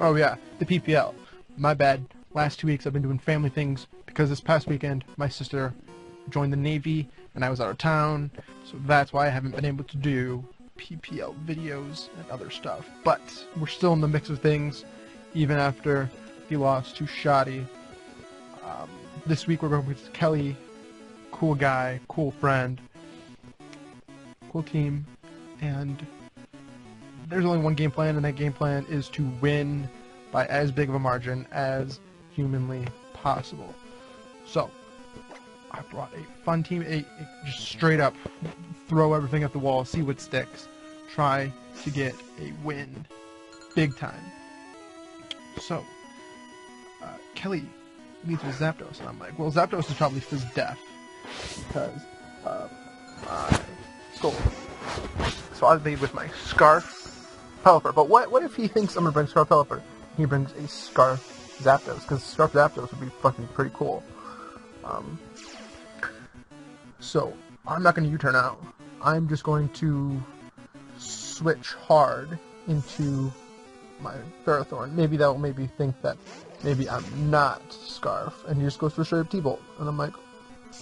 Oh yeah, the PPL. My bad. Last 2 weeks I've been doing family things because this past weekend my sister joined the Navy and I was out of town, so that's why I haven't been able to do PPL videos and other stuff. But we're still in the mix of things, even after the loss to Shoddy. This week we're going with Kelly, cool guy, cool friend, cool team, and there's only one game plan, and that game plan is to win by as big of a margin as humanly possible. So, I brought a fun team, just straight up throw everything at the wall, see what sticks, try to get a win, big time. So, Kelly leads with Zapdos, and I'm like, well, Zapdos is probably Fizz Death, because my Skull. So I lead with my Scarf Pelipper, but what if he thinks I'm going to bring Scarf Pelipper? He brings a Scarf Zapdos, because Scarf Zapdos would be fucking pretty cool. So, I'm not going to U-turn out. I'm just going to switch hard into my Ferrothorn. Maybe that will make me think that maybe I'm not Scarf, and he just goes for straight up T-Bolt. And I'm like,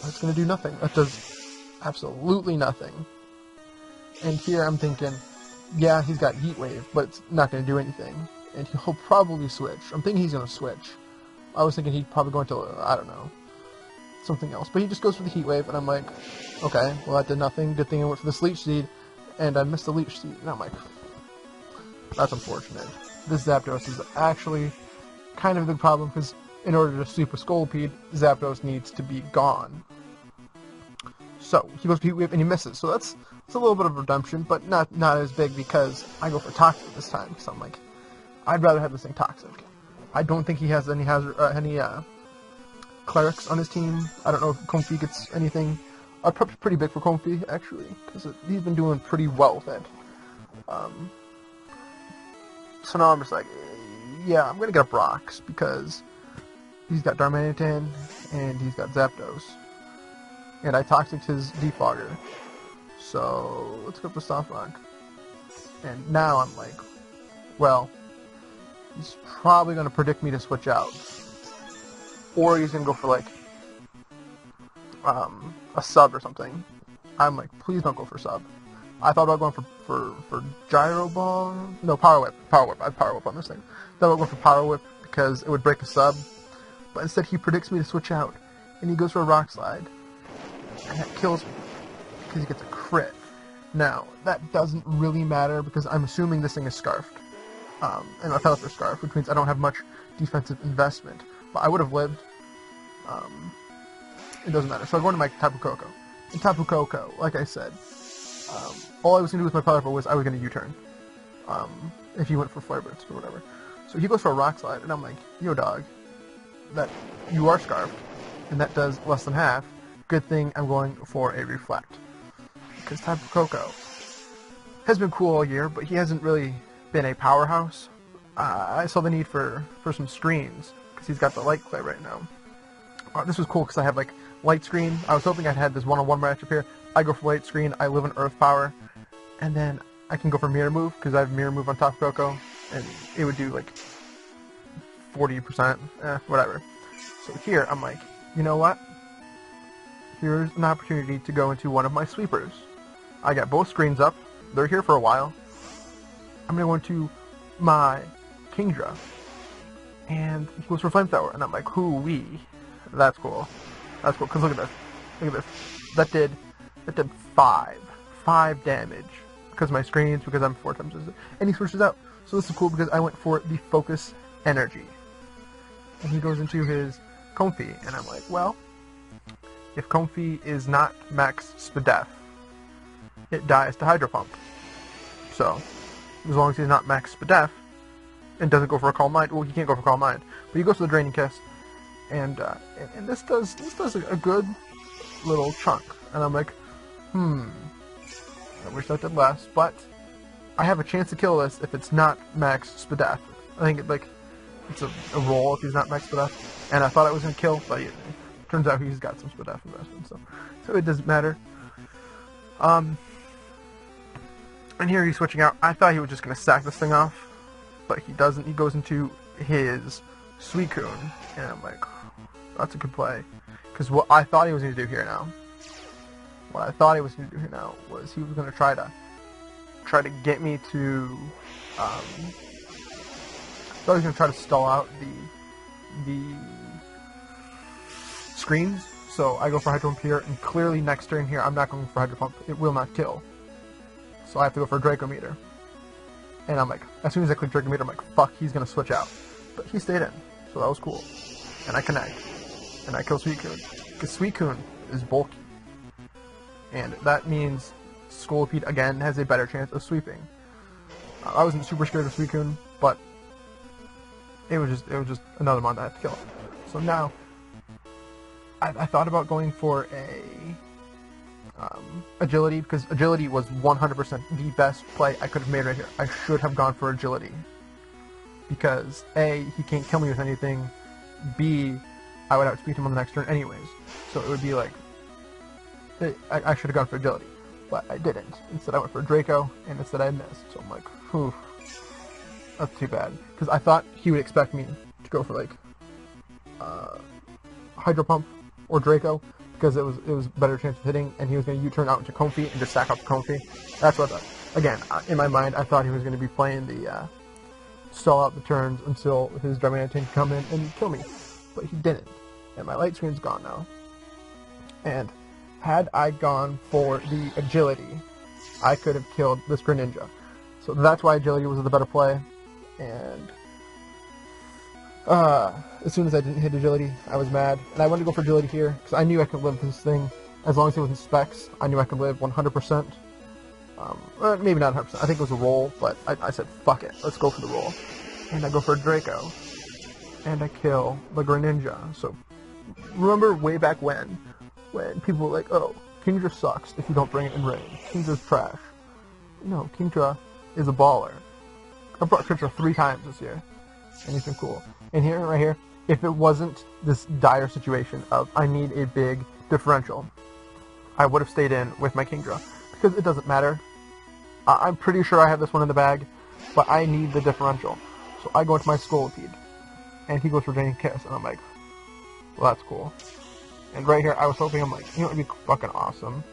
that's going to do nothing. That does absolutely nothing. And here I'm thinking, yeah, he's got Heat Wave, but it's not going to do anything. And he'll probably switch. I'm thinking he's going to switch. I was thinking he'd probably go into, I don't know, something else. But he just goes for the Heat Wave, and I'm like, okay, well that did nothing. Good thing I went for the Leech Seed, and I missed the Leech Seed. And I'm like, that's unfortunate. This Zapdos is actually kind of a big problem, because in order to sweep a Scolipede, Zapdos needs to be gone. So, he goes to Heat Wave, and he misses. So that's a little bit of redemption, but not as big, because I go for Toxic this time. So I'm like, I'd rather have this thing Toxic. I don't think he has any Clerics on his team. I don't know if Comfey gets anything. Probably pretty big for Comfey, actually, because he's been doing pretty well with it. So now I'm just like, yeah, I'm gonna get a Brox, because he's got Darmanitan, and he's got Zapdos. And I Toxic his Defogger. So, let's go for Soft Rock. And now I'm like, well, he's probably going to predict me to switch out. Or he's going to go for, like, a sub or something. I'm like, please don't go for sub. I thought about going for Gyro Ball. No, Power Whip. Power Whip. I have Power Whip on this thing. I thought about going for Power Whip because it would break a sub. But instead he predicts me to switch out. And he goes for a Rock Slide. And that kills me. Because he gets a crit. Now, that doesn't really matter because I'm assuming this thing is Scarfed. And my Pelipper Scarf, which means I don't have much defensive investment. But I would have lived. It doesn't matter. So I go into my Tapu Koko. In Tapu Koko, like I said, all I was going to do with my Pelipper was I was going to U-turn. If he went for Flare Blitz or whatever. So he goes for a Rock Slide, and I'm like, yo dog, that you are Scarfed, and that does less than half. Good thing I'm going for a Reflect. Because Tapu Koko has been cool all year, but he hasn't really been a powerhouse. I saw the need for some screens, because he's got the Light Clay right now. This was cool because I have like Light Screen. I was hoping I'd had this one-on-one matchup here. I go for Light Screen, I live in Earth Power, and then I can go for Mirror Move, because I have Mirror Move on Tapu Koko, and it would do like 40%, whatever. So here, I'm like, you know what? Here's an opportunity to go into one of my sweepers. I got both screens up. They're here for a while. I'm going to go into my Kingdra. And he goes for Flamethrower. And I'm like, hoo-wee. That's cool. That's cool. Because look at this. Look at this. That did 5 damage. Because of my screens, because I'm 4 times. And he switches out. So this is cool because I went for the Focus Energy. And he goes into his Comfey. And I'm like, well, if Comfey is not max Spadef, it dies to Hydro Pump. So, as long as he's not max Spadef, and doesn't go for a Calm Mind, well, he can't go for Calm Mind, but he goes for the Draining Kiss, and this does a good little chunk. And I'm like, I wish that did less, but I have a chance to kill this if it's not max Spadef. I think it's a roll if he's not max Spadef, and I thought I was gonna kill, but turns out he's got some Spadef investment, so it doesn't matter. And here he's switching out. I thought he was just going to sack this thing off, but he doesn't. He goes into his Suicune, and I'm like, that's a good play. Because what I thought he was going to do here now, was he was going to try to get me to, I thought he was going to try to stall out the screens. So I go for Hydro Pump here, and clearly next turn here, I'm not going for Hydro Pump. It will not kill. So I have to go for Draco Meter. And I'm like, as soon as I click Draco Meter, I'm like, fuck, he's going to switch out. But he stayed in, so that was cool. And I connect. And I kill Suicune. Because Suicune is bulky. And that means Scolipede, again, has a better chance of sweeping. I wasn't super scared of Suicune, but it was just another mon that I had to kill. So now, I thought about going for a agility, because agility was 100% the best play I could have made right here. I should have gone for agility. Because A, he can't kill me with anything, B, I would outspeed him on the next turn anyways. So it would be like, I should have gone for agility. But I didn't. Instead I went for Draco, and instead I missed. So I'm like, whew, that's too bad. Because I thought he would expect me to go for like, Hydro Pump or Draco, because it was better chance of hitting, and he was going to U-turn out into Comfey and just sack out the Comfey. That's what I thought. Again, in my mind, I thought he was going to be playing the stall out the turns until his Dragonite can come in and kill me, but he didn't. And my light screen's gone now. And had I gone for the agility, I could have killed this Greninja. So that's why agility was the better play. And as soon as I didn't hit agility, I was mad. And I wanted to go for agility here, because I knew I could live this thing. As long as it wasn't specs, I knew I could live 100%. Maybe not 100%. I think it was a roll, but I said, fuck it, let's go for the roll. And I go for a Draco. And I kill the Greninja. So, remember way back when people were like, oh, Kingdra sucks if you don't bring it in range. Kingdra's trash. No, Kingdra is a baller. I brought Kingdra 3 times this year. And he's been cool. And here, right here, if it wasn't this dire situation of I need a big differential, I would have stayed in with my Kingdra. Because it doesn't matter. I'm pretty sure I have this one in the bag, but I need the differential. So I go into my Scolipede, and he goes for Draining Kiss, and I'm like, well, that's cool. And right here, I was hoping, I'm like, you know what would be fucking awesome?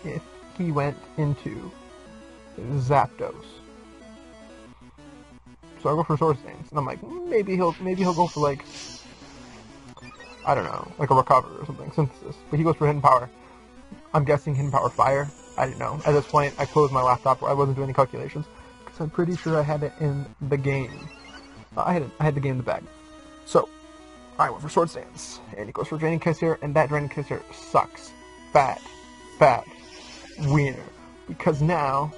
If he went into Zapdos. So I go for Swords Dance, and I'm like, maybe he'll go for like, I don't know, like a Recover or something, Synthesis. But he goes for Hidden Power. I'm guessing Hidden Power Fire. I didn't know. At this point, I closed my laptop. I wasn't doing any calculations because I'm pretty sure I had it in the game. I had the game in the bag. So I went for Swords Dance, and he goes for Draining Kiss here, and that Draining Kiss here sucks. Bad wiener. Because now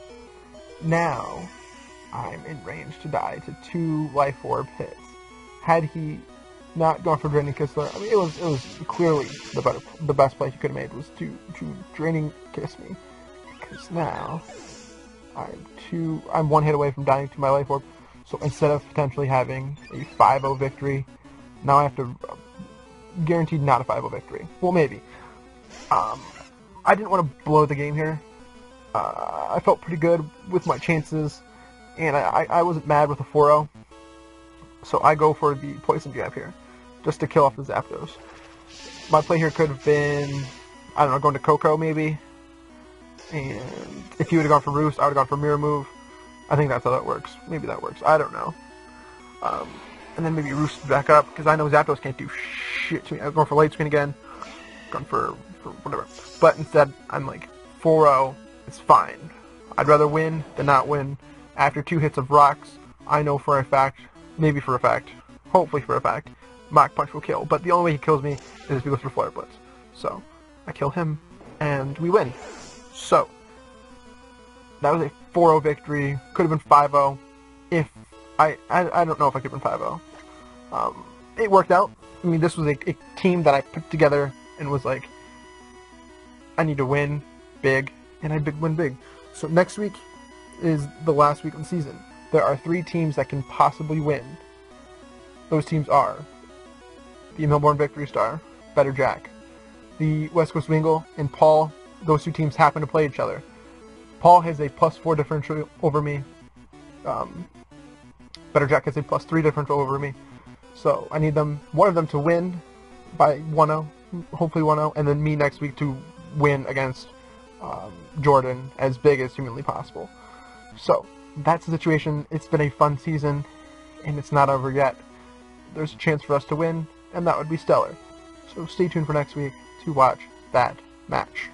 I'm in range to die to 2 Life Orb hits. Had he not gone for Draining Kiss there, I mean, it was clearly the best play he could have made was to Draining Kiss me. Because now I'm 1 hit away from dying to my Life Orb. So instead of potentially having a 5-0 victory, now I have to guaranteed not a 5-0 victory. Well, maybe. I didn't want to blow the game here. I felt pretty good with my chances, and I wasn't mad with a 4-0. So I go for the Poison Jab here, just to kill off the Zapdos. My play here could have been, I don't know, going to Coco maybe. And if he would have gone for Roost, I would have gone for Mirror Move. I think that's how that works. Maybe that works. I don't know. And then maybe Roost back up, because I know Zapdos can't do shit to me. I was going for Light Screen again. Going for whatever. But instead, I'm like, 4-0. It's fine. I'd rather win than not win. After 2 hits of Rocks, I know for a fact, maybe for a fact, hopefully for a fact, Mach Punch will kill. But the only way he kills me is if he goes for Flare Blitz. So, I kill him, and we win. So, that was a 4-0 victory. Could have been 5-0. If I don't know if I could have been 5-0. It worked out. I mean, this was a team that I put together and was like, I need to win big, and I win big. So next week is the last week of the season. There are 3 teams that can possibly win. Those teams are the Melbourne Victory Star, Better Jack, the West Coast Wingle, and Paul. Those 2 teams happen to play each other. Paul has a +4 differential over me, Better Jack has a +3 differential over me. So I need one of them to win by 1-0, hopefully 1-0, and then me next week to win against Jordan as big as humanly possible. So that's the situation. It's been a fun season, and it's not over yet. There's a chance for us to win, and that would be stellar. So stay tuned for next week to watch that match.